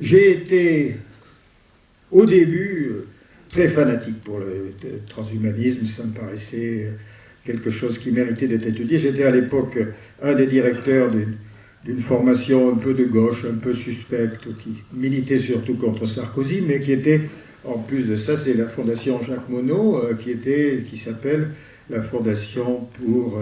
J'ai été, au début, très fanatique pour le transhumanisme. Ça me paraissait quelque chose qui méritait d'être étudié. J'étais à l'époque un des directeurs d'une formation un peu de gauche, un peu suspecte, qui militait surtout contre Sarkozy, mais qui était, en plus de ça, c'est la fondation Jacques Monod, qui s'appelle la Fondation pour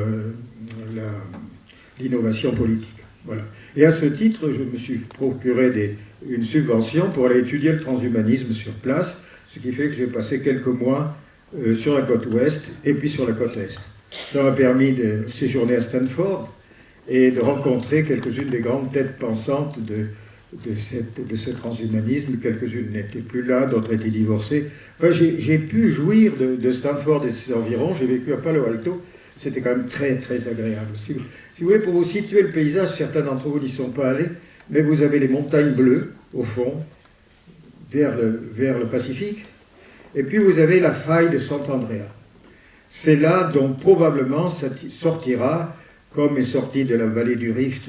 l'innovation politique. Voilà. Et à ce titre, je me suis procuré une subvention pour aller étudier le transhumanisme sur place, ce qui fait que j'ai passé quelques mois sur la côte ouest et puis sur la côte est. Ça m'a permis de séjourner à Stanford et de rencontrer quelques-unes des grandes têtes pensantes de ce transhumanisme. Quelques-unes n'étaient plus là, d'autres étaient divorcées. Enfin, j'ai pu jouir de Stanford et ses environs. J'ai vécu à Palo Alto. C'était quand même très, très agréable. Si vous voulez, pour vous situer le paysage, certains d'entre vous n'y sont pas allés, mais vous avez les montagnes bleues, au fond, vers le Pacifique, et puis vous avez la faille de Sant'Andrea. C'est là dont probablement sortira, comme est sorti de la vallée du Rift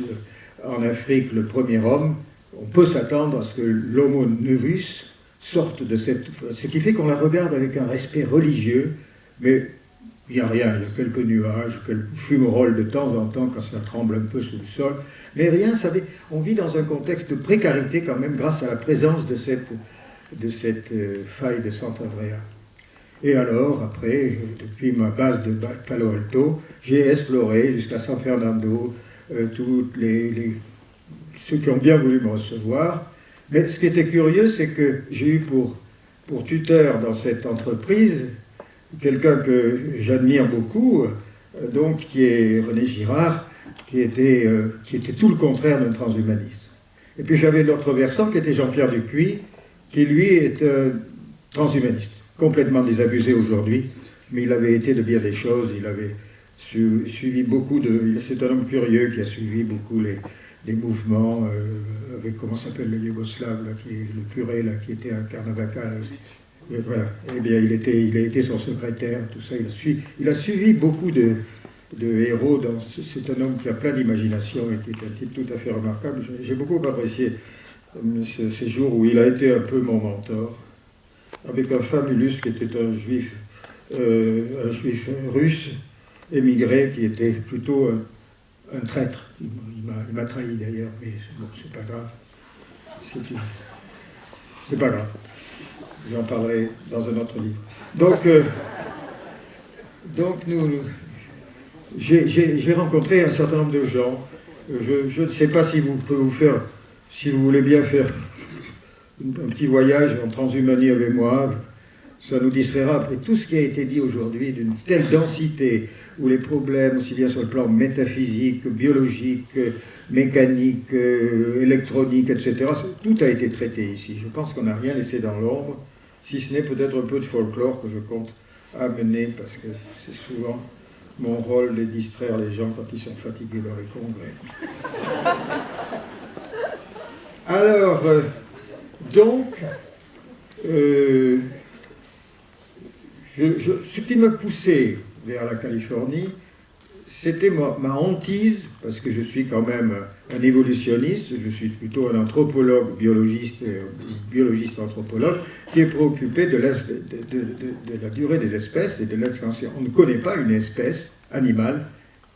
en Afrique le premier homme. On peut s'attendre à ce que l'Homo novus sorte de cette... Ce qui fait qu'on la regarde avec un respect religieux, mais il n'y a rien, il y a quelques nuages, quelques fumerolles de temps en temps quand ça tremble un peu sous le sol, mais rien, on vit dans un contexte de précarité quand même grâce à la présence de cette faille de Sant'Andrea. Et alors, après, depuis ma base de Palo Alto, j'ai exploré jusqu'à San Fernando, ceux qui ont bien voulu me recevoir. Mais ce qui était curieux, c'est que j'ai eu pour tuteur dans cette entreprise quelqu'un que j'admire beaucoup, donc qui est René Girard, qui était tout le contraire d'un transhumaniste. Et puis j'avais l'autre versant qui était Jean-Pierre Dupuis, qui lui est un transhumaniste, complètement désabusé aujourd'hui, mais il avait été de bien des choses, il avait suivi beaucoup c'est un homme curieux qui a suivi beaucoup les mouvements, avec, comment s'appelle le Yougoslave, là, qui est le curé, là, qui était un carnavacal. Et voilà, eh bien, il a été son secrétaire, tout ça, il a suivi beaucoup de héros. C'est un homme qui a plein d'imagination et qui est un type tout à fait remarquable. J'ai beaucoup apprécié ces jours où il a été un peu mon mentor, avec un Famulus qui était un juif russe, émigré, qui était plutôt un traître. Il m'a trahi d'ailleurs, mais bon, c'est pas grave. C'est pas grave. J'en parlerai dans un autre livre. Donc j'ai rencontré un certain nombre de gens. Je ne sais pas si vous voulez bien faire un petit voyage en transhumanie avec moi, ça nous distraira après tout ce qui a été dit aujourd'hui d'une telle densité, où les problèmes, aussi bien sur le plan métaphysique, biologique, mécanique, électronique, etc., tout a été traité ici. Je pense qu'on n'a rien laissé dans l'ombre, si ce n'est peut-être un peu de folklore que je compte amener, parce que c'est souvent mon rôle de distraire les gens quand ils sont fatigués dans les congrès. Alors, donc, ce qui me poussait vers la Californie, c'était ma hantise, parce que je suis quand même un évolutionniste, je suis plutôt un anthropologue, biologiste anthropologue, qui est préoccupé de la durée des espèces et de l'extension. On ne connaît pas une espèce animale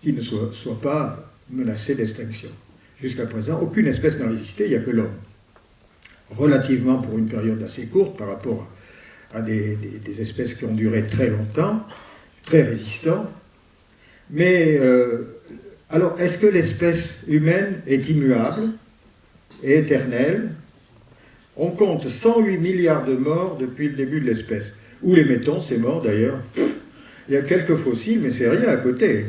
qui ne soit pas menacée d'extinction. Jusqu'à présent, aucune espèce n'a résisté, il n'y a que l'homme. Relativement pour une période assez courte par rapport à des espèces qui ont duré très longtemps, très résistantes. Mais, alors, est-ce que l'espèce humaine est immuable et éternelle? On compte 108 milliards de morts depuis le début de l'espèce. Où les mettons, ces morts d'ailleurs? Il y a quelques fossiles, mais c'est rien à côté.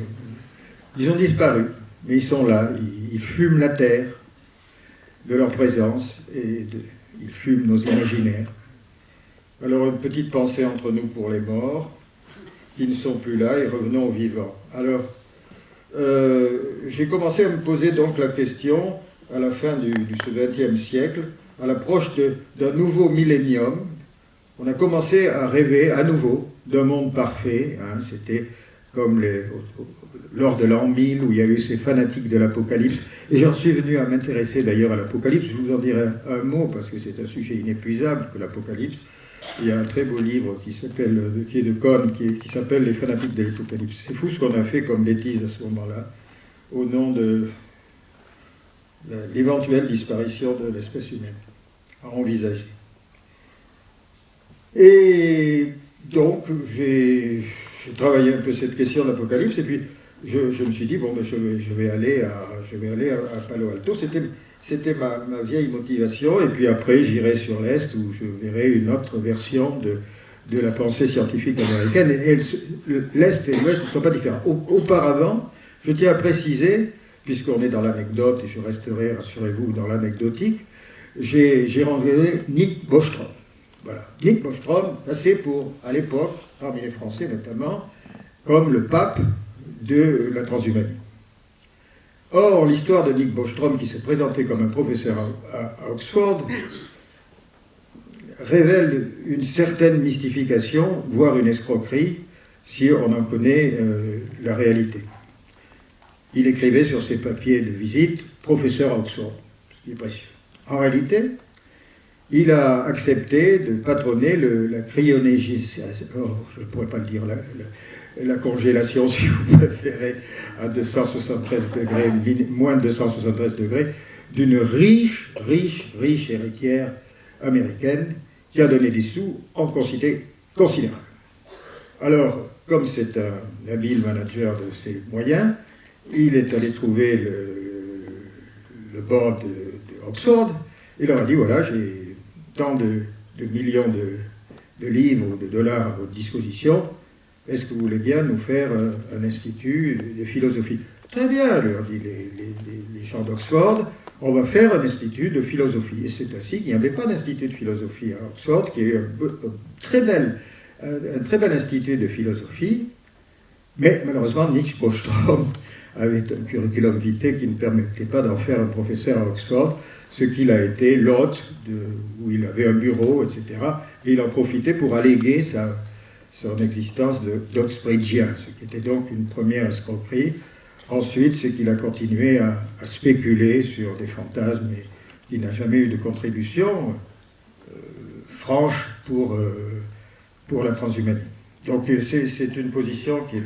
Ils ont disparu, mais ils sont là, ils fument la terre de leur présence, et ils fument nos imaginaires. Alors une petite pensée entre nous pour les morts, qui ne sont plus là, et revenons aux vivants. Alors, j'ai commencé à me poser donc la question, à la fin du XXe siècle, à l'approche d'un nouveau millénium. On a commencé à rêver à nouveau d'un monde parfait, hein, c'était comme lors de l'an 1000, où il y a eu ces fanatiques de l'Apocalypse. Et j'en suis venu à m'intéresser d'ailleurs à l'Apocalypse. Je vous en dirai un mot, parce que c'est un sujet inépuisable que l'Apocalypse. Il y a un très beau livre qui est de Cohn, qui s'appelle Les fanatiques de l'Apocalypse. C'est fou ce qu'on a fait comme bêtise à ce moment-là, au nom de l'éventuelle disparition de l'espèce humaine, à envisager. Et donc, j'ai travaillé un peu cette question de l'Apocalypse, et puis je me suis dit, bon, ben, je vais aller à Palo Alto. C'était ma vieille motivation, et puis après, j'irai sur l'Est, où je verrai une autre version de la pensée scientifique américaine. Et l'Est et l'Ouest ne sont pas différents. Auparavant, je tiens à préciser, puisqu'on est dans l'anecdote, et je resterai, rassurez-vous, dans l'anecdotique, j'ai rencontré Nick Bostrom. Voilà. Nick Bostrom, passé pour, à l'époque, parmi les Français notamment, comme le pape de la transhumanisme. Or, l'histoire de Nick Bostrom, qui s'est présenté comme un professeur à Oxford, révèle une certaine mystification, voire une escroquerie, si on en connaît la réalité. Il écrivait sur ses papiers de visite « professeur à Oxford », ce qui est précieux. En réalité, il a accepté de patronner la cryogénisation, je ne pourrais pas le dire, la congélation, si vous préférez, à 273 degrés, moins de 273 degrés, d'une riche héritière américaine qui a donné des sous en quantité considérable. Alors, comme c'est un habile manager de ses moyens, il est allé trouver le board de Oxford et leur a dit, voilà, j'ai tant de millions de livres ou de dollars à votre disposition, est-ce que vous voulez bien nous faire un institut de philosophie? Très bien, leur dit les gens d'Oxford, on va faire un institut de philosophie. Et c'est ainsi qu'il n'y avait pas d'institut de philosophie à Oxford, qui est un très bel institut de philosophie, mais malheureusement, Nick Bostrom avait un curriculum vitae qui ne permettait pas d'en faire un professeur à Oxford, ce qu'il a été l'hôte, où il avait un bureau, etc. Et il en profitait pour alléguer son existence d'Oxbridgien, ce qui était donc une première escroquerie. Ensuite, c'est qu'il a continué à spéculer sur des fantasmes et qu'il n'a jamais eu de contribution franche pour la transhumanité. Donc c'est une position qui est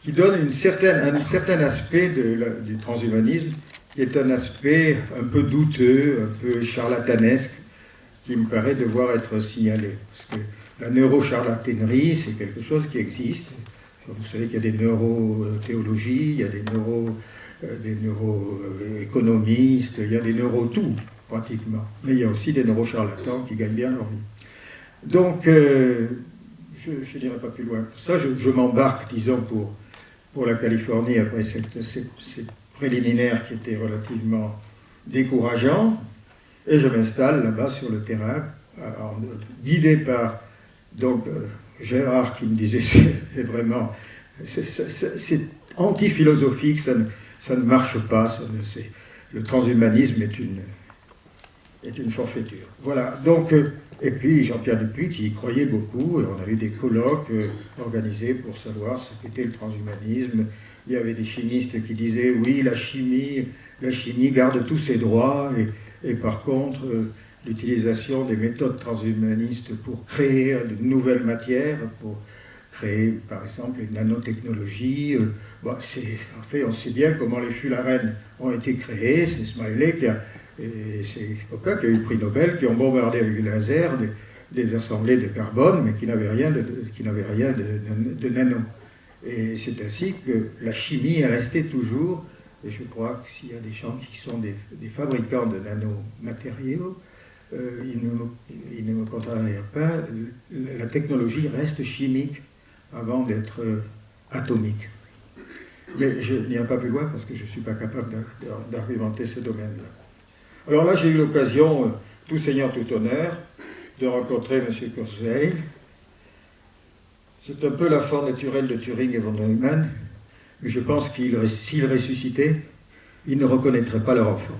qui donne un certain aspect du transhumanisme, qui est un aspect un peu douteux, un peu charlatanesque, qui me paraît devoir être signalé. Parce que la neurocharlatanerie, c'est quelque chose qui existe. Vous savez qu'il y a des neurothéologies, il y a des neuroéconomistes, il y a des neurotoux, pratiquement. Mais il y a aussi des neurocharlatans qui gagnent bien leur vie. Donc, je n'irai pas plus loin. Ça, je m'embarque, disons, pour la Californie, après ces préliminaires qui étaient relativement décourageants, et je m'installe là-bas sur le terrain, guidé par donc, Gérard qui me disait c'est vraiment, c'est anti-philosophique, ça ne marche pas, le transhumanisme est une forfaiture. Voilà, donc, et puis Jean-Pierre Dupuy qui y croyait beaucoup, et on a eu des colloques organisés pour savoir ce qu'était le transhumanisme. Il y avait des chimistes qui disaient oui, la chimie garde tous ses droits, et par contre, l'utilisation des méthodes transhumanistes pour créer de nouvelles matières, pour créer par exemple les nanotechnologies, en fait on sait bien comment les fularènes ont été créés, c'est Smiley et ses copains qui ont eu le prix Nobel, qui ont bombardé avec du laser des assemblées de carbone, mais qui n'avaient rien de nano. Et c'est ainsi que la chimie est restée toujours, et je crois que s'il y a des gens qui sont des fabricants de nanomatériaux, il ne me contrarie pas, la technologie reste chimique avant d'être atomique. Mais je n'irai pas plus loin parce que je ne suis pas capable d'argumenter ce domaine-là. Alors là, j'ai eu l'occasion, tout seigneur, tout honneur, de rencontrer M. Kurzweil. C'est un peu la forme naturelle de Turing et von Neumann, mais je pense s'il ressuscitait, ils ne reconnaîtraient pas leur enfant.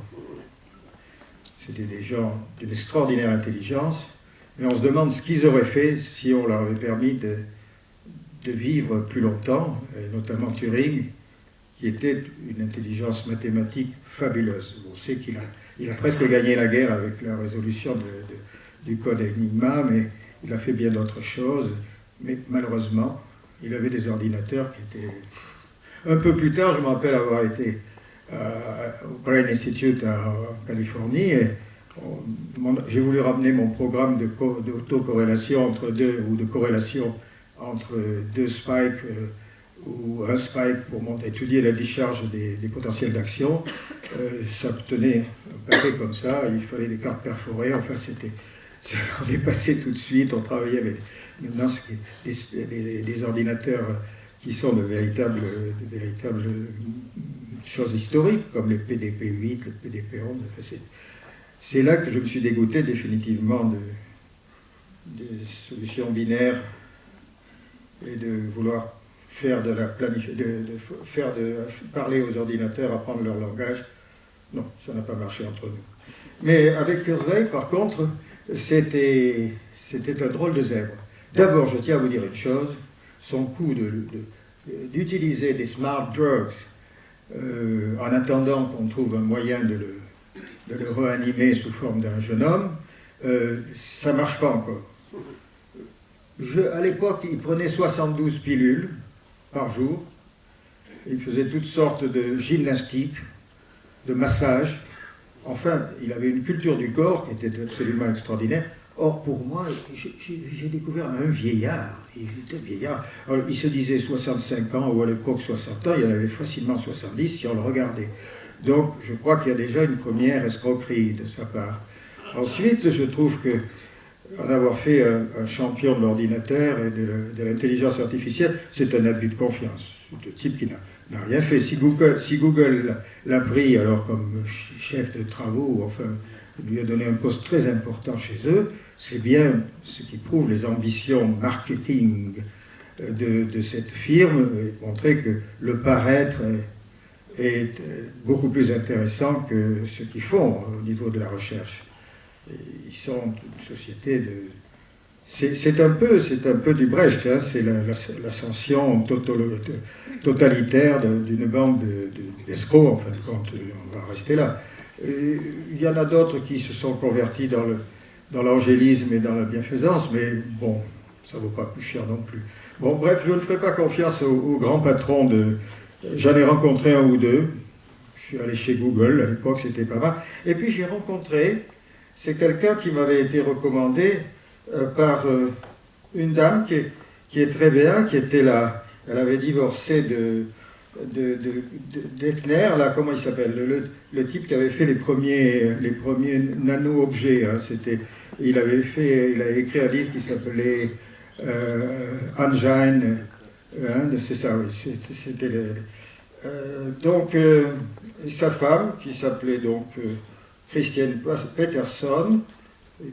C'était des gens d'une extraordinaire intelligence, mais on se demande ce qu'ils auraient fait si on leur avait permis de vivre plus longtemps, et notamment Turing, qui était une intelligence mathématique fabuleuse. On sait qu'il a presque gagné la guerre avec la résolution du code Enigma, mais il a fait bien d'autres choses. Mais malheureusement, il avait des ordinateurs qui étaient... Un peu plus tard, je me rappelle avoir été au Brain Institute en Californie, et j'ai voulu ramener mon programme d'autocorrélation entre deux, ou de corrélation entre deux spikes, ou un spike pour étudier la discharge des potentiels d'action. Ça tenait un paquet comme ça, il fallait des cartes perforées, enfin on est passé tout de suite, on travaillait avec maintenant des ordinateurs qui sont de véritables choses historiques, comme les PDP-8, le PDP-11. C'est là que je me suis dégoûté définitivement des solutions binaires et de vouloir faire de la parler aux ordinateurs, apprendre leur langage. Non, ça n'a pas marché entre nous. Mais avec Kurzweil, par contre, c'était un drôle de zèbre. D'abord, je tiens à vous dire une chose, son coup d'utiliser des smart drugs en attendant qu'on trouve un moyen de le réanimer sous forme d'un jeune homme, ça ne marche pas encore. À l'époque, il prenait 72 pilules par jour, il faisait toutes sortes de gymnastiques, de massages. Enfin, il avait une culture du corps qui était absolument extraordinaire. Or, pour moi, j'ai découvert un vieillard. Il était vieillard. Alors, il se disait 65 ans, ou à l'époque 60 ans, il y en avait facilement 70 si on le regardait. Donc, je crois qu'il y a déjà une première escroquerie de sa part. Ensuite, je trouve que en avoir fait un champion de l'ordinateur et de l'intelligence artificielle, c'est un abus de confiance. C'est un type qui n'a rien fait. Si Google l'a pris alors comme chef de travaux, enfin, lui a donné un poste très important chez eux, c'est bien ce qui prouve les ambitions marketing de cette firme, et montrer que le paraître est beaucoup plus intéressant que ce qu'ils font au niveau de la recherche. Ils sont une société de... C'est un peu du Brecht, hein, c'est l'ascension totalitaire d'une bande d'escrocs, en fin de compte, on va rester là. Il y en a d'autres qui se sont convertis dans l'angélisme et dans la bienfaisance, mais bon, ça ne vaut pas plus cher non plus. Bon, bref, je ne ferai pas confiance aux grands patrons de... J'en ai rencontré un ou deux, je suis allé chez Google, à l'époque c'était pas mal, et puis j'ai rencontré... C'est quelqu'un qui m'avait été recommandé par une dame qui est très bien, qui était là. Elle avait divorcé d'Eckner, là, comment il s'appelle, le type qui avait fait les premiers nano-objets. Hein, il avait écrit un livre qui s'appelait Engine. Hein, c'est ça, oui. Donc, sa femme, qui s'appelait donc... Christiane Peterson,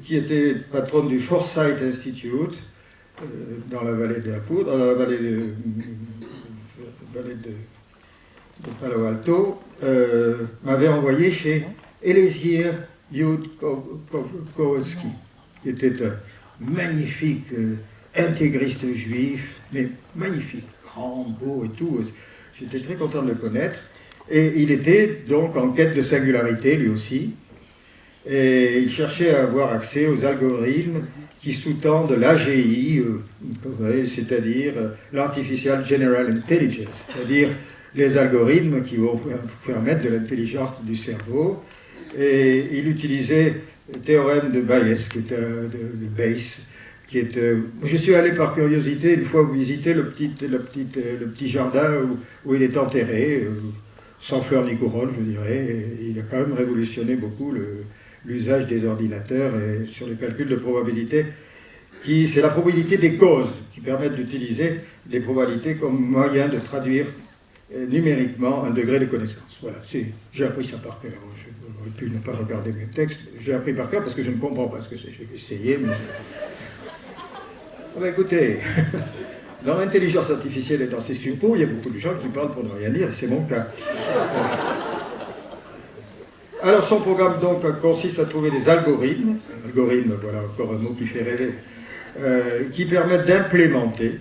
qui était patronne du Foresight Institute dans la vallée de la Poudre, dans la vallée de Palo Alto, m'avait envoyé chez Eliezer Yudkowsky, qui était un magnifique intégriste juif, mais magnifique, grand, beau et tout. J'étais très content de le connaître. Et il était donc en quête de singularité, lui aussi. Et il cherchait à avoir accès aux algorithmes qui sous-tendent l'AGI, c'est-à-dire l'Artificial General Intelligence, c'est-à-dire les algorithmes qui vont permettre de l'intelligence du cerveau. Et il utilisait le théorème de Bayes, qui est de Bayes, qui est... je suis allé par curiosité une fois visiter le petit jardin où il est enterré, sans fleurs ni couronne, je dirais. Et il a quand même révolutionné beaucoup l'usage des ordinateurs et sur les calculs de probabilité. C'est la probabilité des causes qui permettent d'utiliser les probabilités comme moyen de traduire numériquement un degré de connaissance. Voilà, j'ai appris ça par cœur. J'aurais pu ne pas regarder mes textes. J'ai appris par cœur parce que je ne comprends pas ce que c'est. J'ai essayé, mais... Ah ben écoutez, dans l'intelligence artificielle et dans ses suppôts, il y a beaucoup de gens qui parlent pour ne rien dire, c'est mon cas. Alors son programme donc consiste à trouver des algorithmes, algorithme, voilà encore un mot qui fait rêver, qui permettent d'implémenter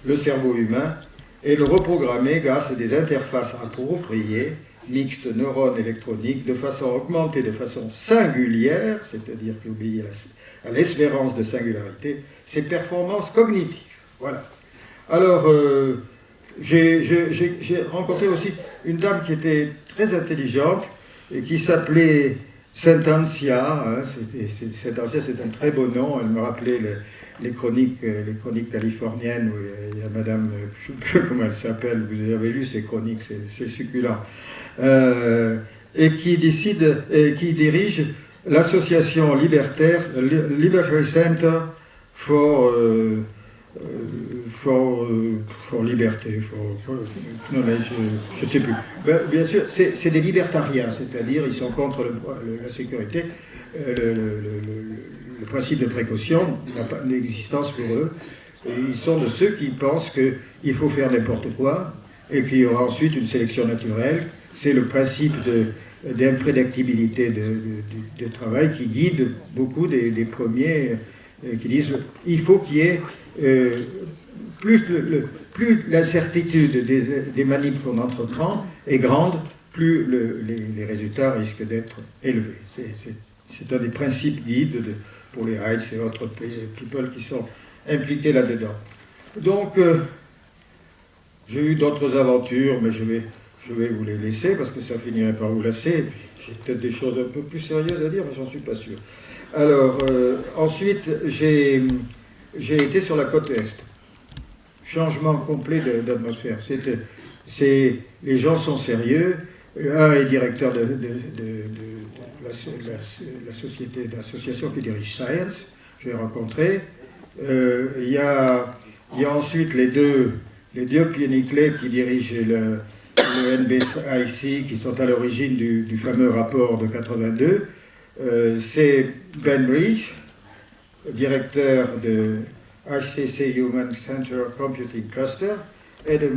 le cerveau humain et le reprogrammer grâce à des interfaces appropriées, mixtes neurones électroniques, de façon augmentée, de façon singulière, c'est-à-dire qui obéit à l'espérance de singularité, ses performances cognitives. Voilà. Alors, j'ai rencontré aussi une dame qui était très intelligente et qui s'appelait Saint-Ancia. Hein, Saint-Ancia, c'est un très beau nom. Elle me rappelait les chroniques californiennes où il y a madame, je ne sais plus comment elle s'appelle, vous avez lu ces chroniques, c'est succulent. Et qui dirige l'association libertaire, Liberty Center for liberté, non, je ne sais plus. Ben, bien sûr, c'est des libertariens, c'est-à-dire ils sont contre la sécurité, le principe de précaution n'a pas d'existence pour eux, et ils sont de ceux qui pensent qu'il faut faire n'importe quoi, et qu'il y aura ensuite une sélection naturelle. C'est le principe d'imprédictibilité de travail qui guide beaucoup des premiers qui disent il faut qu'il y ait plus l'incertitude des manips qu'on entreprend est grande, plus les résultats risquent d'être élevés. C'est un des principes guides pour les Heights et autres people qui sont impliqués là-dedans. Donc, j'ai eu d'autres aventures, mais je vais vous les laisser parce que ça finirait par vous lasser. J'ai peut-être des choses un peu plus sérieuses à dire, mais j'en suis pas sûr. Alors, ensuite, j'ai été sur la côte Est. Changement complet d'atmosphère. Les gens sont sérieux. Un est directeur de la société, d'association qui dirige Science. Je l'ai rencontré. Il y a ensuite les deux pionniers qui dirigent le NBIC, qui sont à l'origine du fameux rapport de 82. C'est Ben Bridge, directeur de HCC Human Center Computing Cluster, et de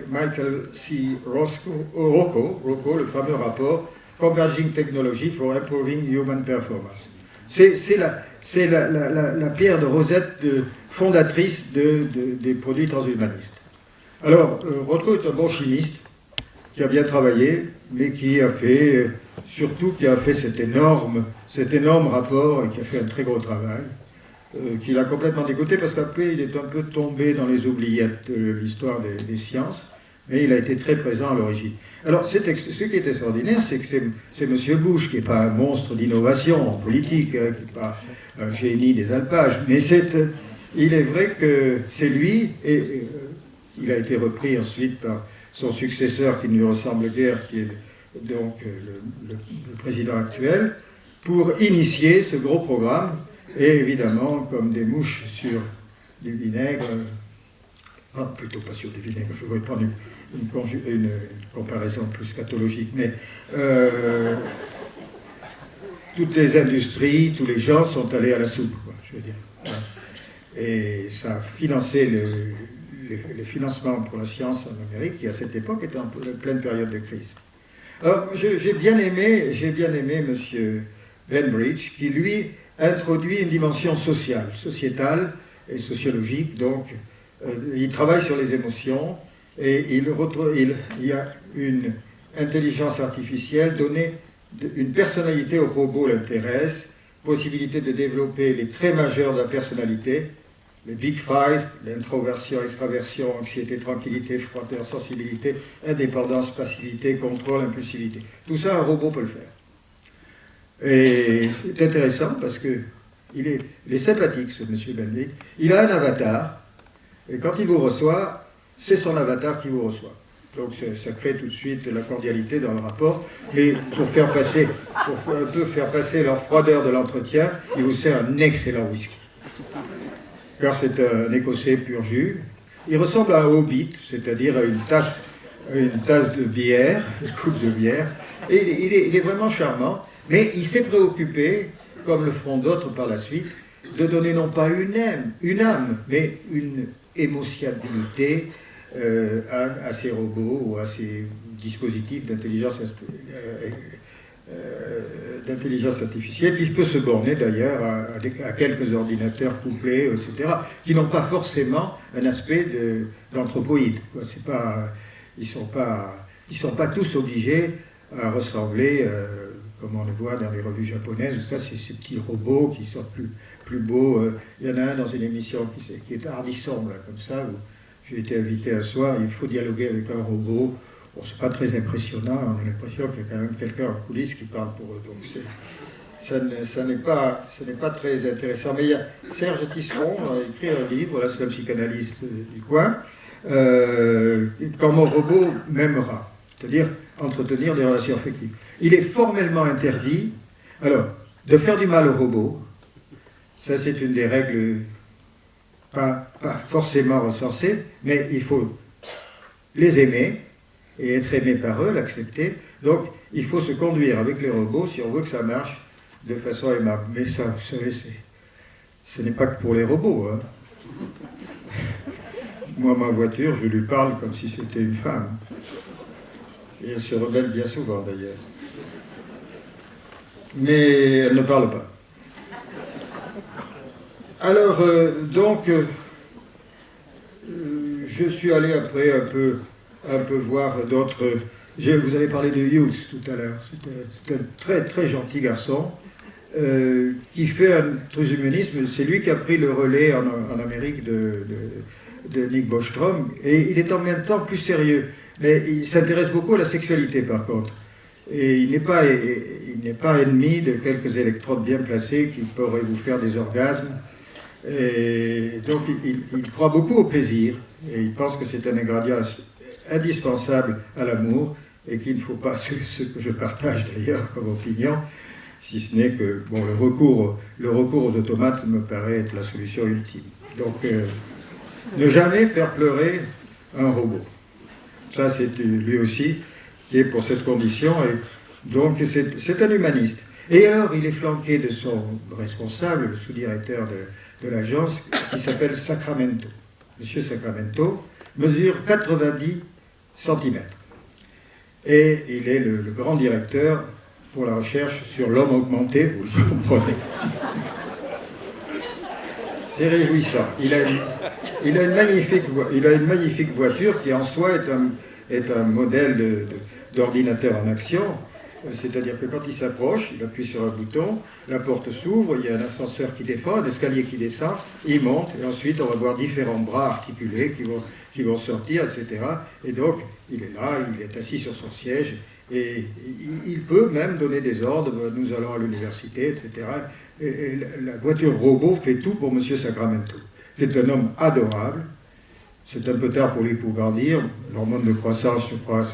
Michael C. Rocco, le fameux rapport Converging Technology for Improving Human Performance. C'est la pierre de Rosette fondatrice des produits transhumanistes. Alors, Rocco est un bon chimiste qui a bien travaillé, mais qui a fait cet énorme rapport et qui a fait un très gros travail, qu'il a complètement dégoûté parce qu'après il est un peu tombé dans les oubliettes de l'histoire des sciences, mais il a été très présent à l'origine. Alors, ce qui est extraordinaire, c'est que c'est M. Bush, qui n'est pas un monstre d'innovation en politique, hein, qui n'est pas un génie des alpages, mais il est vrai que c'est lui, et il a été repris ensuite par son successeur qui ne lui ressemble guère, qui est donc le président actuel, pour initier ce gros programme, et évidemment, comme des mouches sur du vinaigre, plutôt pas sur du vinaigre, je voudrais prendre une comparaison plus scatologique, mais toutes les industries, tous les gens sont allés à la soupe, quoi, je veux dire. Et ça a financé les financements pour la science en Amérique, qui à cette époque était en pleine période de crise. Alors, j'ai bien aimé M. Benbridge, qui lui introduit une dimension sociétale et sociologique. Donc, il travaille sur les émotions et il y a une intelligence artificielle, donner une personnalité au robot l'intéresse, possibilité de développer les traits majeurs de la personnalité, les Big Five, l'introversion, extraversion, anxiété, tranquillité, froideur, sensibilité, indépendance, passivité, contrôle, impulsivité. Tout ça, un robot peut le faire. Et c'est intéressant parce que il est sympathique, ce monsieur Bendick. Il a un avatar, et quand il vous reçoit, c'est son avatar qui vous reçoit. Donc ça crée tout de suite de la cordialité dans le rapport. Et pour un peu faire passer leur froideur de l'entretien, il vous sert un excellent whisky. Car c'est un Écossais pur jus. Il ressemble à un hobbit, c'est-à-dire à une tasse de bière, une coupe de bière. Et il est vraiment charmant, mais il s'est préoccupé, comme le feront d'autres par la suite, de donner non pas une âme, mais une émotionnalité à ces robots ou à ces dispositifs d'intelligence d'intelligence artificielle, qui peut se borner d'ailleurs à quelques ordinateurs couplés, etc., qui n'ont pas forcément un aspect d'anthropoïde. Ils ne sont pas tous obligés à ressembler, comme on le voit dans les revues japonaises, ça, ces petits robots qui sont plus beaux. Il y en a un dans une émission qui est hardissant, là, comme ça, où j'ai été invité un soir, il faut dialoguer avec un robot. Bon, c'est pas très impressionnant, on a l'impression qu'il y a quand même quelqu'un en coulisses qui parle pour eux. Donc ça n'est pas très intéressant. Mais il y a Serge Tisseron a écrit un livre, là c'est un psychanalyste du coin, Quand mon robot m'aimera, c'est-à-dire entretenir des relations affectives. Il est formellement interdit, alors, de faire du mal au robot. Ça c'est une des règles pas forcément recensées, mais il faut les aimer, et être aimé par eux, l'accepter. Donc, il faut se conduire avec les robots si on veut que ça marche de façon aimable. Mais ça, vous savez, ce n'est pas que pour les robots. Hein. Moi, ma voiture, je lui parle comme si c'était une femme. Et elle se rebelle bien souvent, d'ailleurs. Mais elle ne parle pas. Alors, je suis allé après un peu voir d'autres... Vous avez parlé de Hughes tout à l'heure. C'est un très très gentil garçon qui fait un transhumanisme. C'est lui qui a pris le relais en Amérique de Nick Bostrom. Et il est en même temps plus sérieux. Mais il s'intéresse beaucoup à la sexualité par contre. Et il n'est pas ennemi de quelques électrodes bien placées qui pourraient vous faire des orgasmes. Et donc il croit beaucoup au plaisir. Et il pense que c'est un ingrédient indispensable à l'amour, et qu'il ne faut pas, ce que je partage d'ailleurs comme opinion, si ce n'est que bon, le recours aux automates me paraît être la solution ultime. Donc, ne jamais faire pleurer un robot. Ça, c'est lui aussi qui est pour cette condition, et donc c'est un humaniste. Et alors, il est flanqué de son responsable, le sous-directeur de l'agence, qui s'appelle Sacramento. Monsieur Sacramento mesure 90 cm. Et il est le grand directeur pour la recherche sur l'homme augmenté, vous le comprenez. C'est réjouissant. Il a une magnifique voiture qui en soi est un modèle d'ordinateur en action. C'est-à-dire que quand il s'approche, il appuie sur un bouton, la porte s'ouvre, il y a un ascenseur qui descend, un escalier qui descend, il monte, et ensuite on va voir différents bras articulés qui vont sortir, etc. Et donc, il est là, il est assis sur son siège, et il peut même donner des ordres, nous allons à l'université, etc. Et la voiture robot fait tout pour M. Sacramento. C'est un homme adorable, c'est un peu tard pour lui pouvoir dire, l'hormone de croissance, je crois,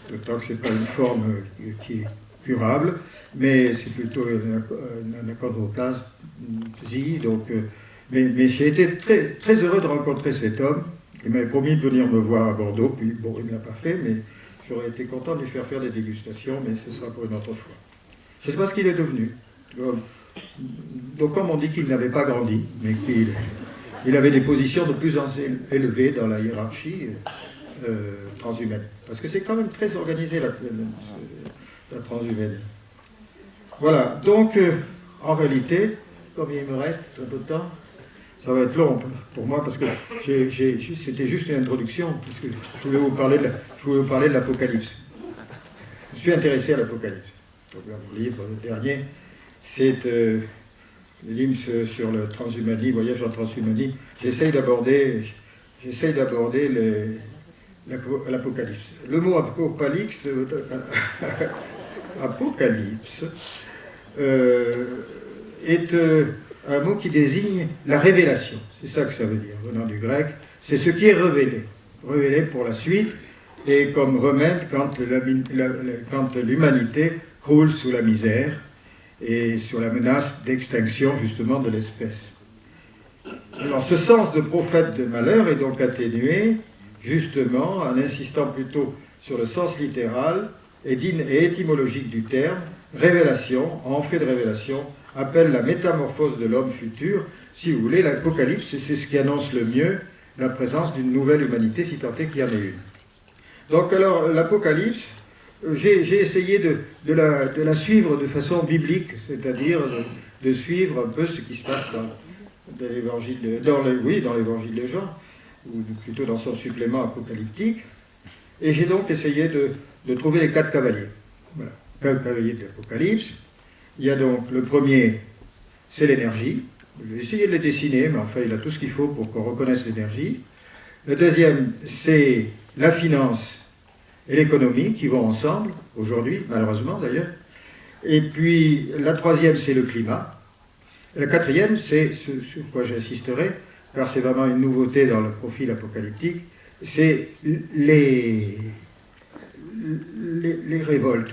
d'autant que ce n'est pas une forme qui est curable, mais c'est plutôt un achondroplasie. Donc, mais j'ai été très, très heureux de rencontrer cet homme. Il m'avait promis de venir me voir à Bordeaux, puis bon, il ne l'a pas fait, mais j'aurais été content de lui faire des dégustations, mais ce sera pour une autre fois. Je ne sais pas ce qu'il est devenu. Donc, comme on dit qu'il n'avait pas grandi, mais qu'il avait des positions de plus en plus élevées dans la hiérarchie transhumaniste. Parce que c'est quand même très organisé la transhumanité. Voilà, donc en réalité, comme il me reste un peu de temps, ça va être long pour moi parce que c'était juste une introduction, parce que je voulais vous parler de l'Apocalypse. Je suis intéressé à l'Apocalypse. Mon livre, le dernier, c'est l'IMS sur le transhumanisme, voyage en transhumanisme. J'essaye d'aborder l'Apocalypse. Le mot apocalypse est un mot qui désigne la révélation. C'est ça que ça veut dire, venant du grec. C'est ce qui est révélé. Révélé pour la suite, et comme remède quand l'humanité croule sous la misère et sur la menace d'extinction justement de l'espèce. Alors ce sens de prophète de malheur est donc atténué justement en insistant plutôt sur le sens littéral et étymologique du terme. Révélation, en fait de révélation, appelle la métamorphose de l'homme futur. Si vous voulez, l'Apocalypse, c'est ce qui annonce le mieux la présence d'une nouvelle humanité, si tant est qu'il y en ait une. Donc alors, l'Apocalypse j'ai essayé de la suivre de façon biblique, c'est-à-dire de suivre un peu ce qui se passe dans l'évangile de Jean, ou plutôt dans son supplément apocalyptique. Et j'ai donc essayé de trouver les 4 cavaliers. Voilà, 4 cavaliers de l'Apocalypse. Il y a donc le premier, c'est l'énergie. J'ai essayé de les dessiner, mais enfin, il a tout ce qu'il faut pour qu'on reconnaisse l'énergie. Le deuxième, c'est la finance et l'économie qui vont ensemble, aujourd'hui, malheureusement d'ailleurs. Et puis, la troisième, c'est le climat. Et la quatrième, c'est ce sur quoi j'insisterai, car c'est vraiment une nouveauté dans le profil apocalyptique, c'est les révoltes,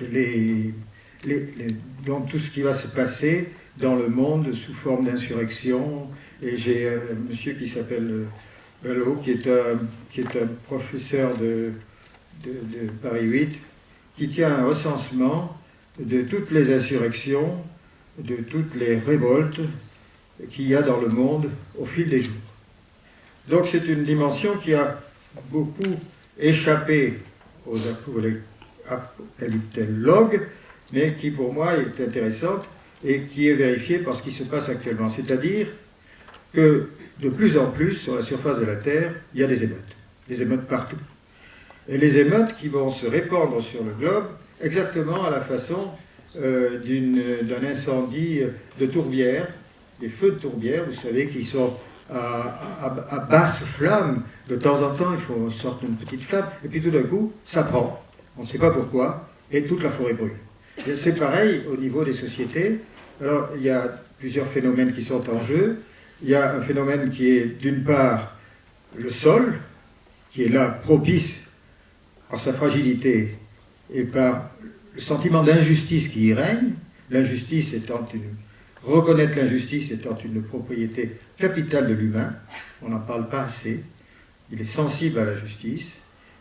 donc tout ce qui va se passer dans le monde sous forme d'insurrection. Et j'ai un monsieur qui s'appelle Ballot, qui est un professeur de Paris 8, qui tient un recensement de toutes les insurrections, de toutes les révoltes qu'il y a dans le monde au fil des jours. Donc c'est une dimension qui a beaucoup échappé aux apocalyptologues, mais qui pour moi est intéressante et qui est vérifiée par ce qui se passe actuellement. C'est-à-dire que de plus en plus, sur la surface de la Terre, il y a des émeutes partout. Et les émeutes qui vont se répandre sur le globe exactement à la façon d'un incendie de tourbière, des feux de tourbière, vous savez, qui sont à basse flamme. De temps en temps, il faut sortir une petite flamme, et puis tout d'un coup, ça prend. On ne sait pas pourquoi, et toute la forêt brûle. Et c'est pareil au niveau des sociétés. Alors, il y a plusieurs phénomènes qui sont en jeu. Il y a un phénomène qui est, d'une part, le sol, qui est là propice par sa fragilité et par le sentiment d'injustice qui y règne, reconnaître l'injustice étant une propriété capitale de l'humain, on n'en parle pas assez, il est sensible à la justice,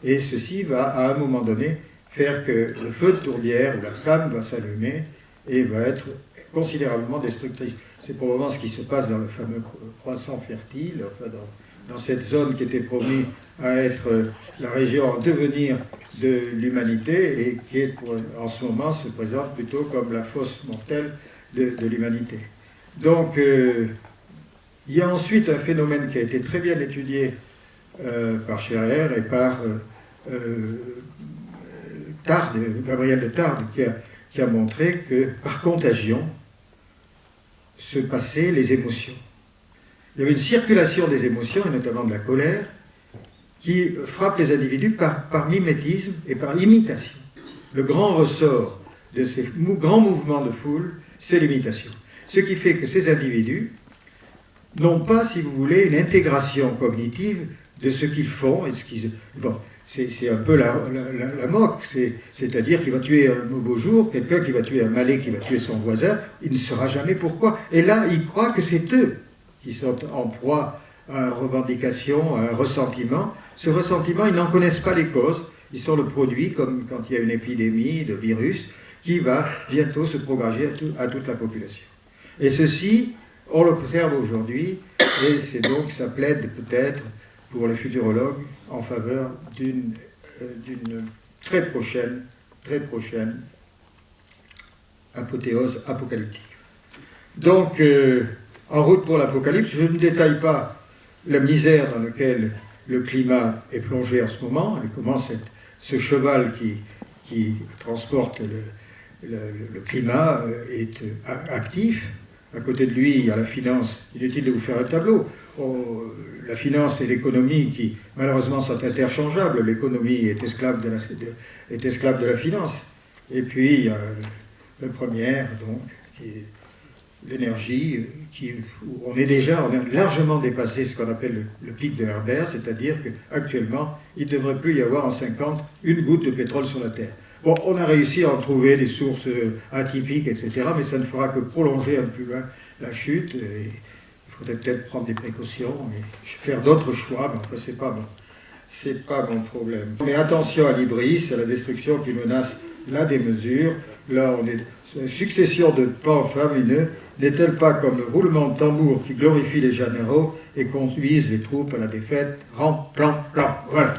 et ceci va, à un moment donné, faire que le feu de tourbière ou la flamme va s'allumer et va être considérablement destructrice. C'est probablement ce qui se passe dans le fameux croissant fertile, enfin dans cette zone qui était promise à être la région en devenir de l'humanité et qui est en ce moment se présente plutôt comme la fosse mortelle de l'humanité. Donc il y a ensuite un phénomène qui a été très bien étudié par Scherrer et par Gabriel de Tarde, qui a montré que par contagion se passaient les émotions. Il y avait une circulation des émotions, et notamment de la colère, qui frappe les individus par mimétisme et par imitation. Le grand ressort de ces grands mouvements de foule, c'est l'imitation. Ce qui fait que ces individus n'ont pas, si vous voulez, une intégration cognitive de ce qu'ils font et ce qu'ils... Bon, c'est un peu la moque, c'est-à-dire qu'il va tuer un beau jour, quelqu'un qui va tuer un malais, qui va tuer son voisin, il ne saura jamais pourquoi. Et là, il croit que c'est eux qui sont en proie à une revendication, à un ressentiment. Ce ressentiment, ils n'en connaissent pas les causes. Ils sont le produit, comme quand il y a une épidémie de virus, qui va bientôt se propager à toute la population. Et ceci, on l'observe aujourd'hui, et c'est donc, ça plaide peut-être pour les futurologues en faveur d'une très prochaine apothéose apocalyptique. Donc, en route pour l'apocalypse, je ne détaille pas la misère dans laquelle le climat est plongé en ce moment, et comment ce cheval qui transporte le climat est actif. À côté de lui, il y a la finance. Inutile de vous faire un tableau. La finance et l'économie qui, malheureusement, sont interchangeables. L'économie est esclave de la finance. Et puis, il y a le premier, donc, qui est l'énergie, où on a largement dépassé ce qu'on appelle le pic de Herbert, c'est-à-dire qu'actuellement, il ne devrait plus y avoir en 50 une goutte de pétrole sur la Terre. Bon, on a réussi à en trouver des sources atypiques, etc., mais ça ne fera que prolonger un peu plus loin la chute. Et il faudrait peut-être prendre des précautions et faire d'autres choix, mais enfin, c'est pas mon problème. Mais attention à l'hybris, à la destruction qui menace la démesure. Là, on est une succession de pans faramineux. N'est-elle pas comme le roulement de tambour qui glorifie les généraux et conduisent les troupes à la défaite? Ram, plan, plan. Voilà.